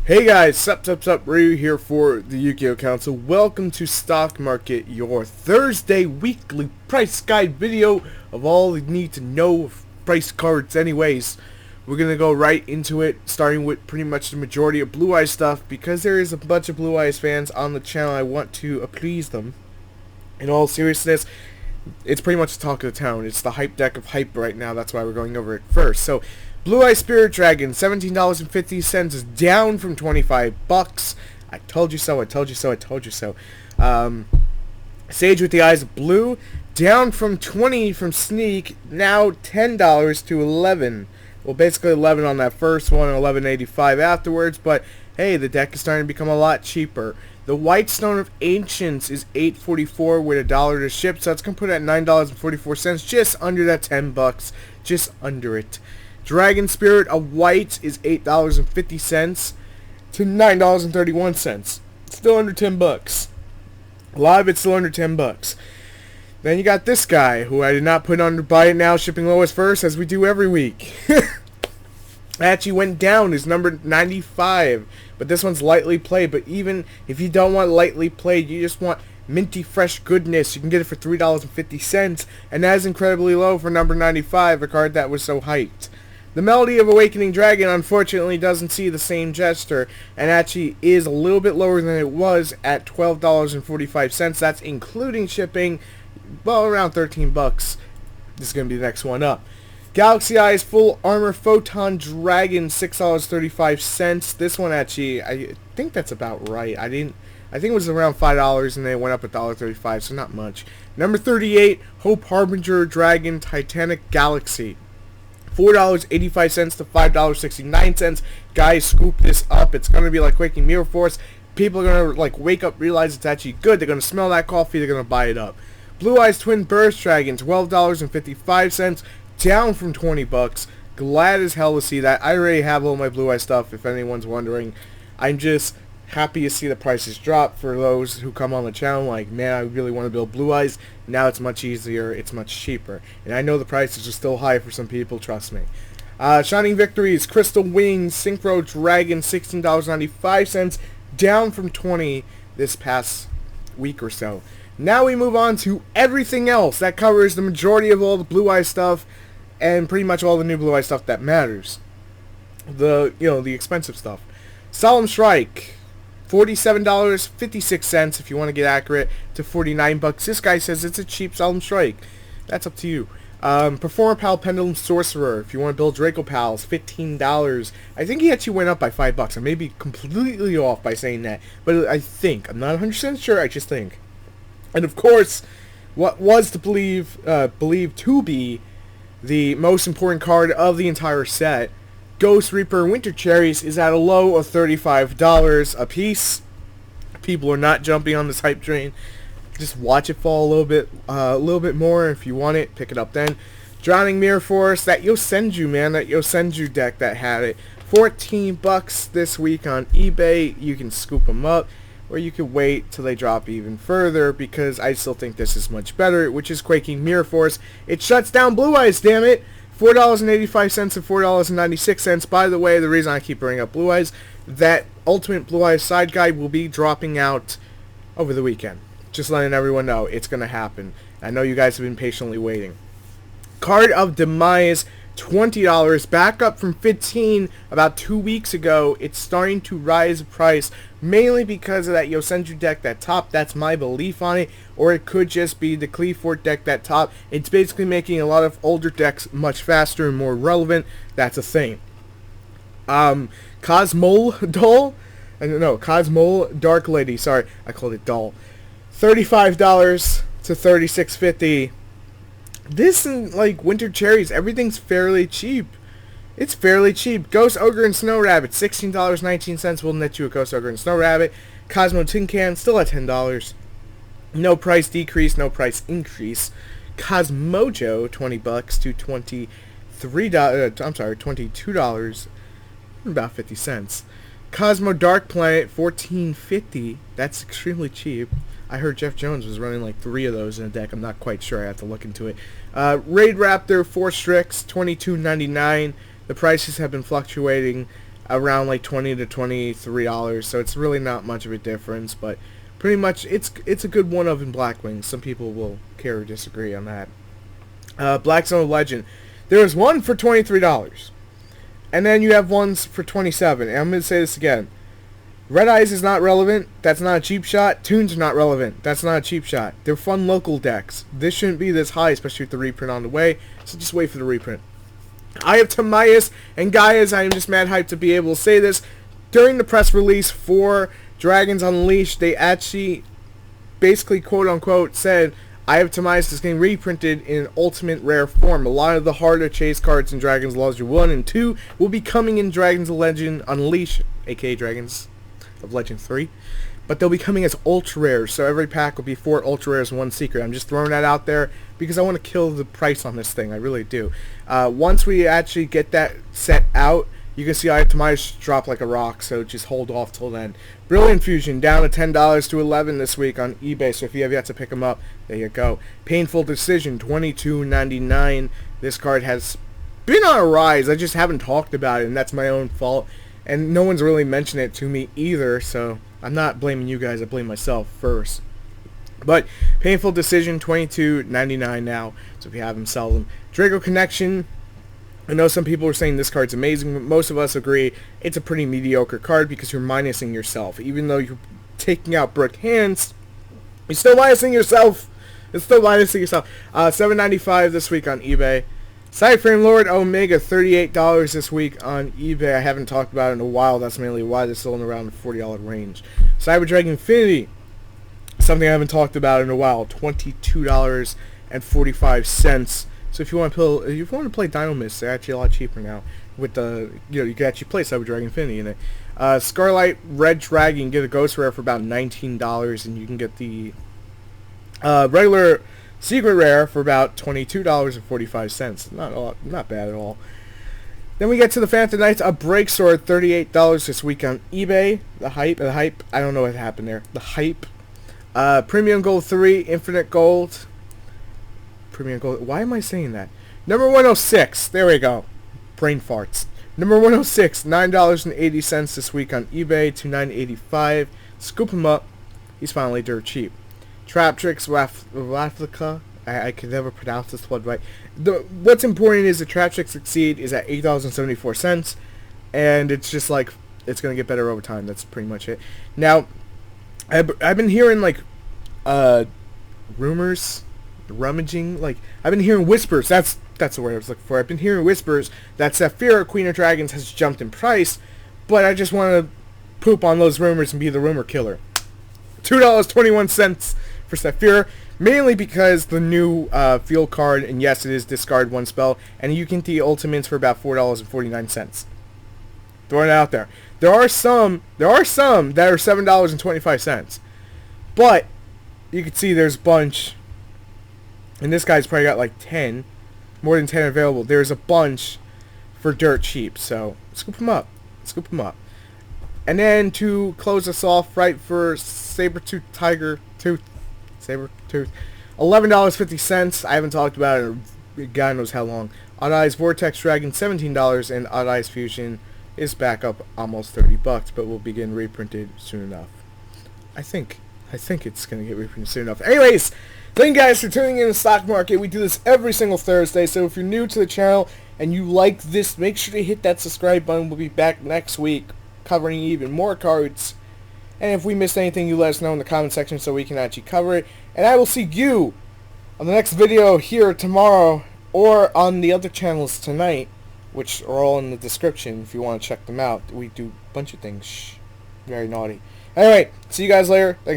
Hey guys, sup, Ryu here for the Yugioh Council. Welcome to Stock Market, your Thursday weekly price guide video of all you need to know of price cards anyways. We're going to go right into it, starting with pretty much the majority of Blue Eyes stuff, because there is a bunch of Blue Eyes fans on the channel. I want to appease them. In all seriousness, it's pretty much the talk of the town. It's the hype deck of hype right now. That's why we're going over it first. So, Blue Eye Spirit Dragon, $17.50 is down from $25. I told you so, I told you so, I told you so. Sage with the Eyes of Blue, down from $20 from Sneak, now $10 to $11. Well, basically $11 on that first one, $11.85 afterwards, but hey, the deck is starting to become a lot cheaper. The White Stone of Ancients is $8.44 with $1 to ship, so that's going to put it at $9.44, just under that $10, just under it. Dragon Spirit of White is $8.50 to $9.31. Still under $10. A lot of it's still under $10. Then you got this guy, who I did not put under buy it now, shipping lowest first, as we do every week. Actually went down, is number 95, but this one's lightly played. But even if you don't want lightly played, you just want minty fresh goodness, you can get it for $3.50, and that is incredibly low for number 95, a card that was so hyped. The Melody of Awakening Dragon unfortunately doesn't see the same gesture, and actually is a little bit lower than it was at $12.45. That's including shipping, well, around $13. This is going to be the next one up. Galaxy Eyes Full Armor Photon Dragon, $6.35. This one actually, I think that's about right. I think it was around $5 and then it went up $1.35, so not much. Number 38, Hope Harbinger Dragon Titanic Galaxy, $4.85 to $5.69. Guys, scoop this up. It's going to be like Quaking Mirror Force. People are going to like wake up, realize it's actually good. They're going to smell that coffee. They're going to buy it up. Blue Eyes Twin Burst Dragon, $12.55, down from $20. Glad as hell to see that. I already have all my Blue Eyes stuff, if anyone's wondering. I'm just happy to see the prices drop for those who come on the channel like, man, I really want to build Blue Eyes. Now it's much easier, it's much cheaper. And I know the prices are still high for some people, trust me. Shining Victories, Crystal Wings, Synchro Dragon, $16.95, down from $20 this past week or so. Now we move on to everything else. That covers the majority of all the Blue Eyes stuff, and pretty much all the new Blue Eyes stuff that matters. The expensive stuff. Solemn Strike, $47.56 if you want to get accurate, to $49. This guy says it's a cheap Solemn Strike. That's up to you. Performer Pal Pendulum Sorcerer, if you want to build Draco Pals, $15. I think he actually went up by $5. I may be completely off by saying that, but I think. I'm not 100% sure, I just think. And of course, what was to believed to be the most important card of the entire set, Ghost Reaper Winter Cherries, is at a low of $35 a piece. People are not jumping on this hype train. Just watch it fall a little bit more. If you want it, pick it up then. Drowning Mirror Force, that Yosenju, man, that Yosenju deck that had it, $14 this week on eBay. You can scoop them up, or you could wait till they drop even further, because I still think this is much better, which is Quaking Mirror Force. It shuts down Blue Eyes, damn it! $4.85 and $4.96. By the way, the reason I keep bringing up Blue Eyes, that Ultimate Blue Eyes side guide will be dropping out over the weekend. Just letting everyone know it's going to happen. I know you guys have been patiently waiting. Card of Demise, $20, back up from $15 about 2 weeks ago. It's starting to rise in price, mainly because of that Yosenju deck that top. That's my belief on it. Or it could just be the Cleafort deck that top. It's basically making a lot of older decks much faster and more relevant. That's a thing. Cosmol Doll? No, Cosmol Dark Lady. Sorry, I called it Doll. $35 to $36.50. This and like Winter Cherries, everything's fairly cheap. It's fairly cheap. Ghost Ogre and Snow Rabbit, $16.19 will net you a Ghost Ogre and Snow Rabbit. Cosmo Tin Can, still at $10. No price decrease, no price increase. Cosmojo, $20 to $22, about 50 cents. Cosmo Dark Planet, $14.50. That's extremely cheap. I heard Jeff Jones was running like 3 of those in a deck. I'm not quite sure. I have to look into it. Raid Raptor 4 Strix, $22.99. The prices have been fluctuating around like $20 to $23, so it's really not much of a difference, but pretty much it's a good one of in Blackwing. Some people will care or disagree on that. Black Zone Legend. There is one for $23. And then you have ones for $27. And I'm going to say this again. Red Eyes is not relevant. That's not a cheap shot. Toons are not relevant. That's not a cheap shot. They're fun local decks. This shouldn't be this high, especially with the reprint on the way. So just wait for the reprint. I have Timaeus and Gaia's. I am just mad hyped to be able to say this. During the press release for Dragons Unleashed, they actually basically quote-unquote said, I have Timaeus is getting reprinted in ultimate rare form. A lot of the harder chase cards in Dragons Legend 1 and 2 will be coming in Dragons Legend Unleashed, aka Dragons of Legend 3. But they'll be coming as ultra rares, so every pack will be 4 ultra rares and 1 secret. I'm just throwing that out there because I want to kill the price on this thing. I really do. Once we actually get that set out, you can see I have Timaeus drop like a rock, so just hold off till then. Brilliant Fusion down to $10 to $11 this week on eBay, so if you have yet to pick them up, there you go. Painful Decision, $22.99. This card has been on a rise. I just haven't talked about it, and that's my own fault. And no one's really mentioned it to me either, so I'm not blaming you guys. I blame myself first. But Painful Decision, $22.99 now, so if you have them, sell them. Drago Connection. I know some people are saying this card's amazing, but most of us agree it's a pretty mediocre card because you're minusing yourself. Even though you're taking out brick hands, you're still minusing yourself. It's still minusing yourself. $7.95 this week on eBay. Sideframe Lord Omega, $38 this week on eBay. I haven't talked about it in a while. That's mainly why they're still in around the $40 range. Cyber Dragon Infinity, something I haven't talked about in a while. $22.45. So if you want to play Dino Mist, they're actually a lot cheaper now. With the you can actually play Cyber Dragon Infinity in it. Scarlight Red Dragon, get a Ghost Rare for about $19, and you can get the regular Secret Rare for about $22.45. Not bad at all. Then we get to the Phantom Knights, a Break Sword, $38 this week on eBay. The hype, I don't know what happened there. The hype. Premium Gold 3, Infinite Gold. Premium Gold. Why am I saying that? Number 106. There we go. Brain farts. Number 106. $9.80 this week on eBay to $9.85. Scoop him up. He's finally dirt cheap. Trap Tricks Raflica. I can never pronounce this one right. What's important is the Trap Trick Succeed is at $8.74, and it's just like it's gonna get better over time. That's pretty much it. Now, I've been hearing like rumors. Rummaging, like I've been hearing whispers. That's the word I was looking for. I've been hearing whispers that Saphira, Queen of Dragons, has jumped in price, but I just want to poop on those rumors and be the rumor killer. $2.21 for Saphira, mainly because the new field card, and yes, it is discard one spell, and you can get the ultimates for about $4.49. Throwing it out there. There are some that are $7.25, but you can see there's a bunch. And this guy's probably got like 10, more than 10 available. There's a bunch for dirt cheap, so scoop them up. Scoop them up. And then to close us off, right, for Sabertooth Tiger Tooth, Sabertooth, $11.50. I haven't talked about it in God knows how long. Odd Eyes Vortex Dragon, $17, and Odd Eyes Fusion is back up almost $30, but will begin reprinted soon enough. I think it's gonna get reprinted soon enough. Anyways. Thank you guys for tuning in to the stock market. We do this every single Thursday, so if you're new to the channel and you like this, make sure to hit that subscribe button. We'll be back next week covering even more cards. And if we missed anything, you let us know in the comment section so we can actually cover it. And I will see you on the next video here tomorrow or on the other channels tonight, which are all in the description if you want to check them out. We do a bunch of things. Shh. Very naughty. Alright, see you guys later. Thanks.